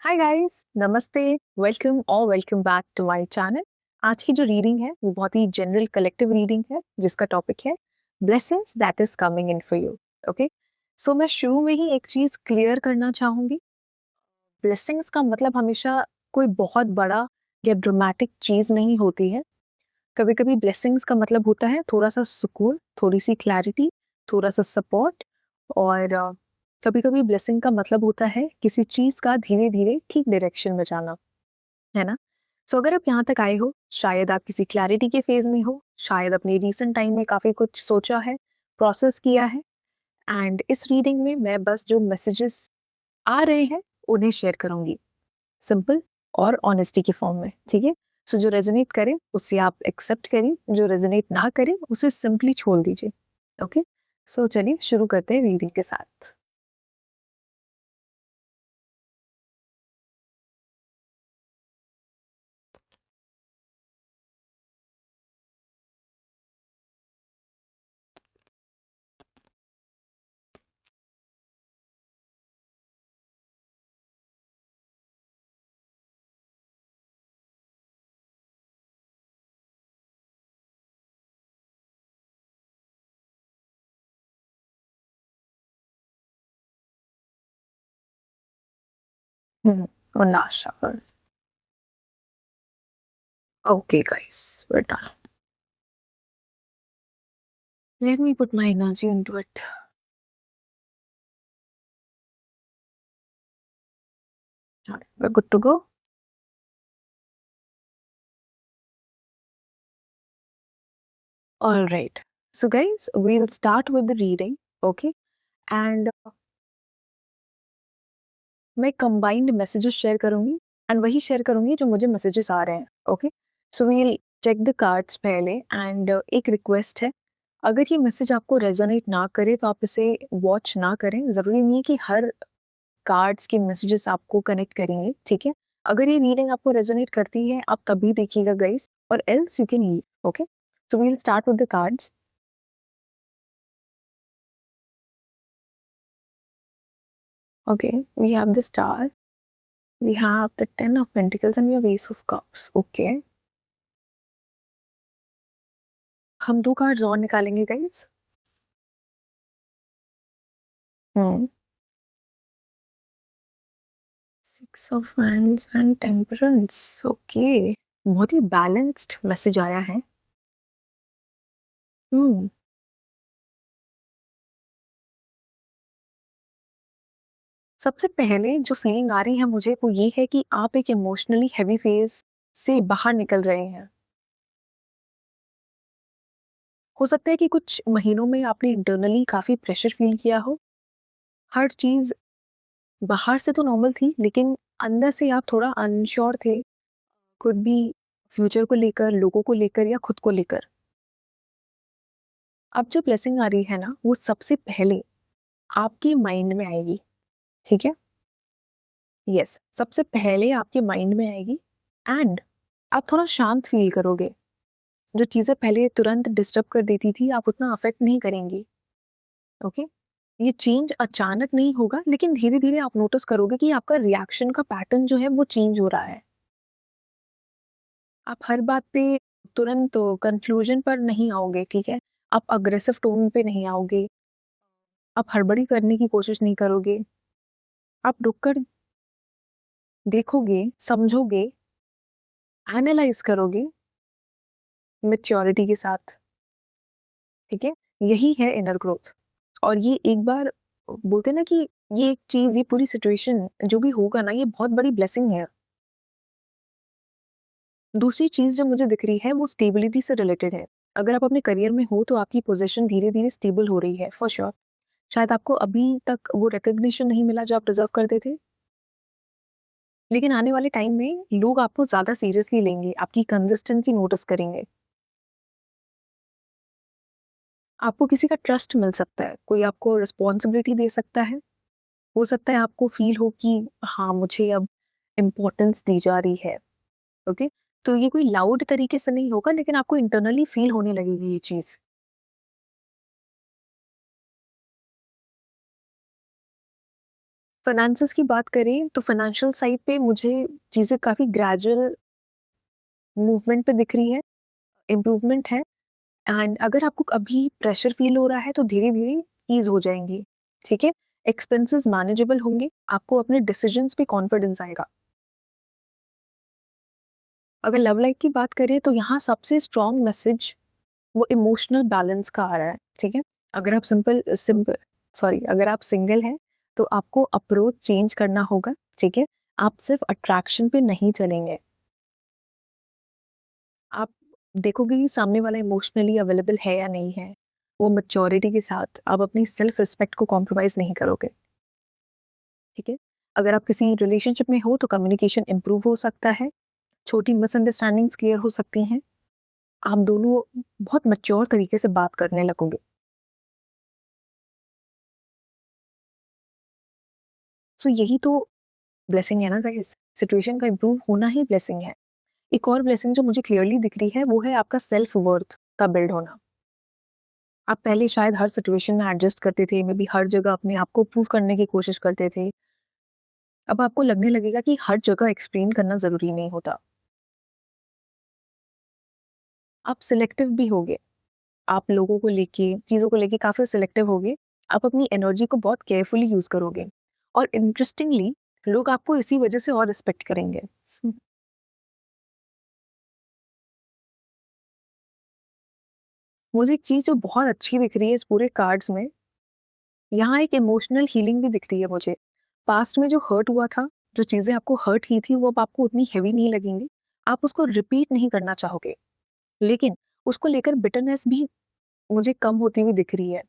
हाय guys, नमस्ते, welcome और welcome back to my channel. आज की जो रीडिंग है वो बहुत ही जनरल कलेक्टिव रीडिंग है जिसका टॉपिक है blessings that is coming in for you. Okay, so मैं शुरू में ही एक चीज क्लियर करना चाहूंगी। ब्लेसिंग्स का मतलब हमेशा कोई बहुत बड़ा या ड्रामेटिक चीज नहीं होती है। कभी कभी ब्लेसिंग्स का मतलब होता है थोड़ा सा सुकून, थोड़ी सी क्लैरिटी, थोड़ा सा सपोर्ट। और कभी कभी ब्लेसिंग का मतलब होता है किसी चीज का धीरे धीरे ठीक डायरेक्शन में जाना, है ना। सो अगर आप यहाँ तक आए हो, शायद आप किसी क्लैरिटी के फेज में हो, शायद अपने रीसेंट टाइम में काफी कुछ सोचा है, प्रोसेस किया है। एंड इस रीडिंग में मैं बस जो मैसेजेस आ रहे हैं उन्हें शेयर करूंगी, सिंपल और ऑनेस्टी के फॉर्म में, ठीक है। सो जो रेजोनेट करे उसे आप एक्सेप्ट करिए, जो रेजोनेट ना करे उसे सिंपली छोड़ दीजिए। ओके, सो चलिए शुरू करते हैं रीडिंग के साथ। और नाशा पर। Okay guys, we're done. Let me put my energy into it. Alright, we're good to go. All right. So, guys, we'll start with the reading. Okay. And मैं कंबाइंड मैसेजेस शेयर करूंगी and वही share करूंगी जो मुझे messages आ रहे हैं। Okay, so we'll check the cards पहले। एंड एक रिक्वेस्ट है, अगर ये मैसेज आपको रेजोनेट ना करे तो आप इसे वॉच ना करें। जरूरी नहीं है कि हर कार्ड्स के मैसेजेस आपको कनेक्ट करेंगे, ठीक है। अगर ये रीडिंग आपको रेजोनेट करती है आप तभी देखिएगा गाइस, और else you can leave. Okay, so we'll start with the cards. Okay, we have the star, we have the Ten of Pentacles and we have Ace of Cups. Okay, हम दो cards और निकालेंगे guys. Hmm, six of wands and temperance. Okay, बहुत ही balanced message आया है। हम्म, सबसे पहले जो फीलिंग आ रही है मुझे वो ये है कि आप एक इमोशनली हैवी फेज से बाहर निकल रहे हैं। हो सकता है कि कुछ महीनों में आपने इंटरनली काफी प्रेशर फील किया हो। हर चीज बाहर से तो नॉर्मल थी लेकिन अंदर से आप थोड़ा अनश्योर थे, कुड बी फ्यूचर को लेकर, लोगों को लेकर या खुद को लेकर। अब जो ब्लेसिंग आ रही है ना वो सबसे पहले आपकी माइंड में आएगी, ठीक है। यस, सबसे पहले आपके माइंड में आएगी। एंड आप थोड़ा शांत फील करोगे। जो चीजें पहले तुरंत डिस्टर्ब कर देती थी आप उतना अफेक्ट नहीं करेंगी। ओके, ये चेंज अचानक नहीं होगा लेकिन धीरे धीरे आप नोटिस करोगे कि आपका रिएक्शन का पैटर्न जो है वो चेंज हो रहा है। आप हर बात पे तुरंत कंक्लूजन पर नहीं आओगे, ठीक है। आप अग्रेसिव टोन पे नहीं आओगे, आप हड़बड़ी करने की कोशिश नहीं करोगे। आप रुककर देखोगे, समझोगे, एनालाइज करोगे मैच्योरिटी के साथ, ठीक है। यही है इनर ग्रोथ। और ये एक बार बोलते हैं ना कि ये एक चीज, ये पूरी सिचुएशन जो भी होगा ना ये बहुत बड़ी ब्लेसिंग है। दूसरी चीज जो मुझे दिख रही है वो स्टेबिलिटी से रिलेटेड है। अगर आप अपने करियर में हो तो आपकी पोजीशन धीरे धीरे स्टेबल हो रही है फॉर श्योर। शायद आपको अभी तक वो रिकग्निशन नहीं मिला जो आप डिजर्व करते थे, लेकिन आने वाले टाइम में लोग आपको ज्यादा सीरियसली लेंगे, आपकी कंसिस्टेंसी नोटिस करेंगे। आपको किसी का ट्रस्ट मिल सकता है, कोई आपको रिस्पॉन्सिबिलिटी दे सकता है। हो सकता है आपको फील हो कि हाँ मुझे अब इम्पोर्टेंस दी जा रही है। ओके, तो ये कोई लाउड तरीके से नहीं होगा लेकिन आपको इंटरनली फील होने लगेगी ये चीज। फाइनेंसेस की बात करें तो फाइनेंशियल साइड पे मुझे चीज़ें काफ़ी ग्रेजुअल मूवमेंट पे दिख रही है, इम्प्रूवमेंट है। एंड अगर आपको अभी प्रेशर फील हो रहा है तो धीरे-धीरे ईज़ हो जाएँगी, ठीक है? एक्सपेंसेस मैनेजेबल होंगे, आपको अपने डिसीजंस पे कॉन्फिडेंस आएगा। अगर लव लाइफ की बात करें तो यहाँ सबसे स्ट्रॉन्ग मैसेज वो इमोशनल बैलेंस का आ रहा है, ठीक है? अगर आप अगर आप सिंगल हैं तो आपको अप्रोच चेंज करना होगा, ठीक है? आप सिर्फ अट्रैक्शन पे नहीं चलेंगे। आप देखोगे कि सामने वाला इमोशनली अवेलेबल है या नहीं है। वो मैच्योरिटी के साथ आप अपनी सेल्फ रिस्पेक्ट को कॉम्प्रोमाइज़ नहीं करोगे, ठीक है? अगर आप किसी रिलेशनशिप में हो तो कम्युनिकेशन इम्प्रूव हो सकता है, छोटी मिसअंडरस्टैंडिंग्स क्लियर हो सकती हैं, आप दोनों बहुत मैच्योर तरीके से बात करने लगोगे। सो यही तो ब्लेसिंग है ना गाइस, सिचुएशन का इम्प्रूव होना ही ब्लेसिंग है। एक और ब्लेसिंग जो मुझे क्लियरली दिख रही है वो है आपका सेल्फ वर्थ का बिल्ड होना। आप पहले शायद हर सिचुएशन में एडजस्ट करते थे, मे बी हर जगह अपने आप को प्रूव करने की कोशिश करते थे। अब आपको लगने लगेगा कि हर जगह एक्सप्लेन करना ज़रूरी नहीं होता। आप सिलेक्टिव भी होगे, आप लोगों को लेके, चीज़ों को लेके काफ़ी सिलेक्टिव होगे। आप अपनी एनर्जी को बहुत केयरफुली यूज़ करोगे और इंटरेस्टिंगली लोग आपको इसी वजह से और रिस्पेक्ट करेंगे। मुझे एक चीज़ जो बहुत अच्छी दिख रही है इस पूरे कार्ड्स में, यहाँ एक इमोशनल हीलिंग भी दिख रही है मुझे। पास्ट में जो हर्ट हुआ था, जो चीज़ें आपको हर्ट की थी, वो अब आपको उतनी हेवी नहीं लगेंगी। आप उसको रिपीट नहीं करना चाहोगे, लेकिन उसको लेकर बिटरनेस भी मुझे कम होती हुई दिख रही है।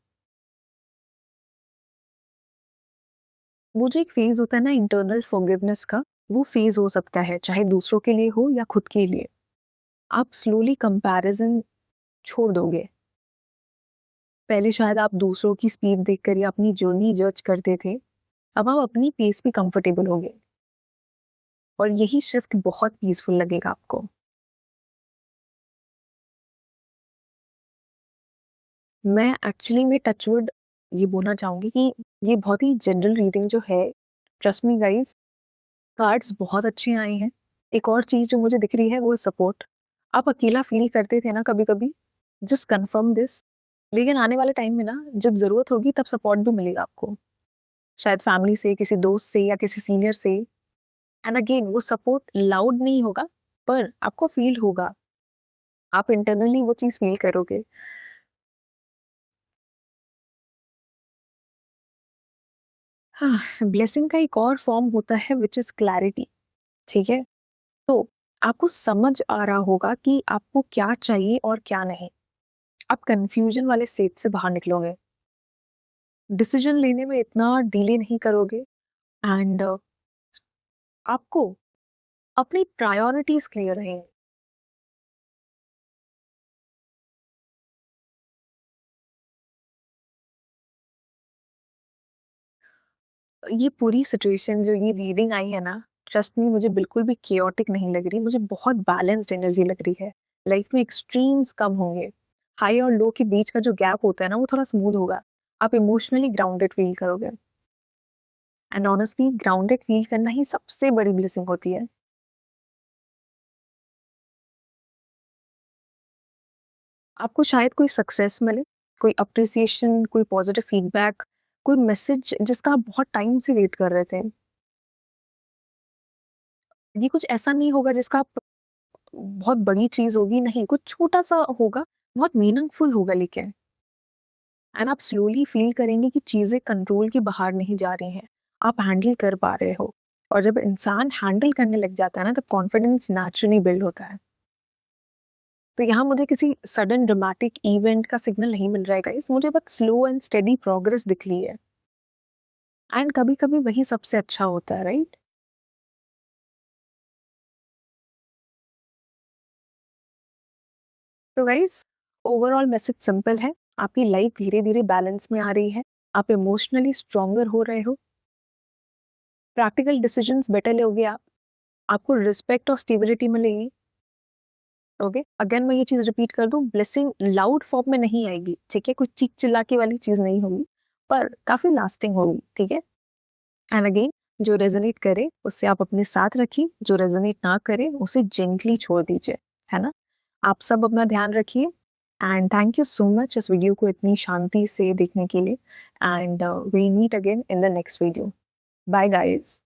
वो जो एक फ़ेज़ होता है ना इंटरनल फॉरगिवनेस का, वो फ़ेज़ हो सकता है, चाहे दूसरों के लिए हो या खुद के लिए। आप स्लोली कंपैरिज़न छोड़ दोगे। पहले शायद आप दूसरों की स्पीड देखकर या अपनी जर्नी जज करते थे, अब आप अपनी पेस पे कंफर्टेबल होगे और यही शिफ्ट बहुत पीसफुल लगेगा आपको। मैं एक्चुअली में टचवुड ये बोलना चाहूँगी कि ये बहुत ही जनरल रीडिंग जो है, ट्रस्ट मी गाइज़, कार्ड्स बहुत अच्छे आए हैं। एक और चीज़ जो मुझे दिख रही है वो है सपोर्ट। आप अकेला फ़ील करते थे ना कभी-कभी, जस्ट कन्फर्म दिस, लेकिन आने वाले टाइम में ना जब ज़रूरत होगी तब सपोर्ट भी मिलेगा आपको। शायद फैमिली से, किसी दोस्त से या किसी सीनियर से। एंड अगेन वो सपोर्ट लाउड नहीं होगा, पर आपको फ़ील होगा। आप इंटरनली वो चीज़ फ़ील करोगे। हाँ, ब्लेसिंग का एक और फॉर्म होता है व्हिच इज़ क्लैरिटी, ठीक है? तो आपको समझ आ रहा होगा कि आपको क्या चाहिए और क्या नहीं। आप कन्फ्यूजन वाले स्टेट से बाहर निकलोगे। डिसीजन लेने में इतना डिले नहीं करोगे एंड आपको अपनी प्रायोरिटीज़ क्लियर रहेंगी। ये पूरी सिचुएशन जो ये रीडिंग आई है ना, ट्रस्ट मी मुझे बिल्कुल भी केओटिक नहीं लग रही, मुझे बहुत बैलेंस्ड एनर्जी लग रही है। लाइफ में एक्सट्रीम्स कम होंगे। हाई और लो के बीच का जो गैप होता है ना, वो थोड़ा स्मूथ होगा। आप इमोशनली ग्राउंडेड फील करोगे एंड ऑनेस्टली ग्राउंडेड फील करना ही सबसे बड़ी ब्लेसिंग होती है। आपको शायद कोई सक्सेस मिले, कोई अप्रिसिएशन, कोई पॉजिटिव फीडबैक, कोई मैसेज जिसका आप बहुत टाइम से वेट कर रहे थे। ये कुछ ऐसा नहीं होगा जिसका आप बहुत बड़ी चीज़ होगी, नहीं, कुछ छोटा-सा होगा, बहुत मीनिंगफुल होगा लेकिन। एंड आप स्लोली फ़ील करेंगे कि चीज़ें कंट्रोल के बाहर नहीं जा रही हैं, आप हैंडल कर पा रहे हो। और जब इंसान हैंडल करने लग जाता है ना, तब कॉन्फिडेंस नेचुरली बिल्ड होता है। तो यहाँ मुझे किसी सडन ड्रामेटिक इवेंट का सिग्नल नहीं मिल रहा है गाइस, मुझे बस स्लो एंड स्टेडी प्रोग्रेस दिख रही है। एंड कभी-कभी वही सबसे अच्छा होता है, राइट? तो गाइस, ओवरऑल मैसेज सिंपल है, आपकी लाइफ धीरे-धीरे बैलेंस में आ रही है, आप इमोशनली स्ट्रॉन्गर हो रहे हो, प्रैक्टिकल डिसीजंस बेटर लोगे आप, आपको रिस्पेक्ट और स्टेबिलिटी मिलेगी। ओके, अगेन मैं ये चीज़ रिपीट कर दूँ, ब्लेसिंग लाउड फॉर्म में नहीं आएगी, ठीक है? कुछ चीख-चिल्ला के वाली चीज़ नहीं होगी, पर काफ़ी लास्टिंग होगी, ठीक है? एंड अगेन, जो रेजोनेट करे उससे आप अपने साथ रखिए, जो रेजोनेट ना करे उसे जेंटली छोड़ दीजिए, है ना। आप सब अपना ध्यान रखिए and thank you so much इस वीडियो को इतनी शांति से देखने के लिए and we meet again in the next video. Bye guys.